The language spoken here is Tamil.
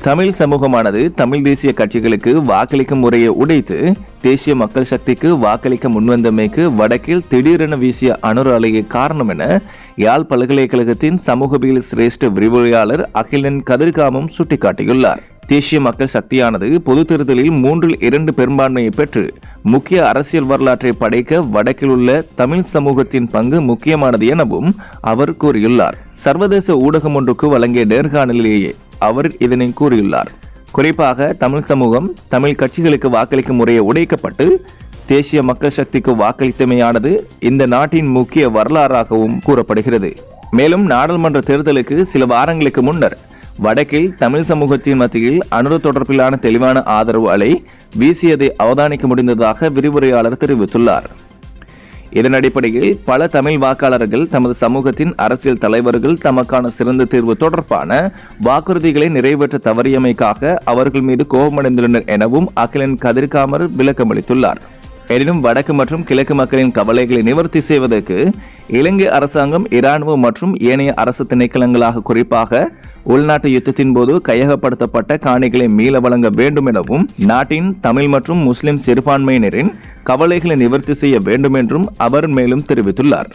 தமிழ் சமூகமானது தமிழ் தேசிய கட்சிகளுக்கு வாக்களிக்கும் முறையை உடைத்து தேசிய மக்கள் சக்திக்கு வாக்களிக்க முன்வந்தமைக்கு வடக்கில் திடீரென வீசிய அனுர அலையை காரணம் என யாழ் பல்கலைக்கழகத்தின் சமூகவியல் சிரேஷ்ட விரிவுரையாளர் அகிலன் கதிர்காமம் சுட்டிக்காட்டியுள்ளார். தேசிய மக்கள் சக்தியானது பொது தேர்தலில் 3/2 பெரும்பான்மையை பெற்று முக்கிய அரசியல் வரலாற்றை படைக்க வடக்கில் உள்ள தமிழ் சமூகத்தின் பங்கு முக்கியமானது எனவும் அவர் கூறியுள்ளார். சர்வதேச ஊடகம் ஒன்றுக்கு வழங்கிய நேர்காணலிலேயே அவர் இதனை கூறியுள்ளார். குறிப்பாக தமிழ் சமூகம் தமிழ் கட்சிகளுக்கு வாக்களிக்கும் முறையை உடைக்கப்பட்டு தேசிய மக்கள் சக்திக்கு வாக்களித்தமையானது இந்த நாட்டின் முக்கிய வரலாறாகவும் கூறப்படுகிறது. மேலும் நாடாளுமன்ற தேர்தலுக்கு சில வாரங்களுக்கு முன்னர் வடக்கில் தமிழ் சமூகத்தின் மத்தியில் அனுர தொடர்பிலான தெளிவான ஆதரவு அலை வீசியதை அவதானிக்க முடிந்ததாக விரிவுரையாளர் தெரிவித்துள்ளார். இதன் அடிப்படையில் பல தமிழ் வாக்காளர்கள் தமது சமூகத்தின் அரசியல் தலைவர்கள் தமக்கான சிறந்த தீர்வு தொடர்பான வாக்குறுதிகளை நிறைவேற்ற தவறியமைக்காக அவர்கள் மீது கோபமடைந்துள்ளனர் எனவும் அகிலன் கதிர்காமர் விளக்கமளித்துள்ளார். எனினும் வடக்கு மற்றும் கிழக்கு மக்களின் கவலைகளை நிவர்த்தி செய்வதற்கு இலங்கை அரசாங்கம் இராணுவ மற்றும் ஏனைய அரசு திணைக்களங்களாக குறிப்பாக உள்நாட்டு யுத்தத்தின் போது கையகப்படுத்தப்பட்ட காணிகளை மீள வழங்க வேண்டும் எனவும் நாட்டின் தமிழ் மற்றும் முஸ்லிம் சிறுபான்மையினரின் கவலைகளை நிவர்த்தி செய்ய வேண்டும் என்றும் அவர் மேலும் தெரிவித்துள்ளார்.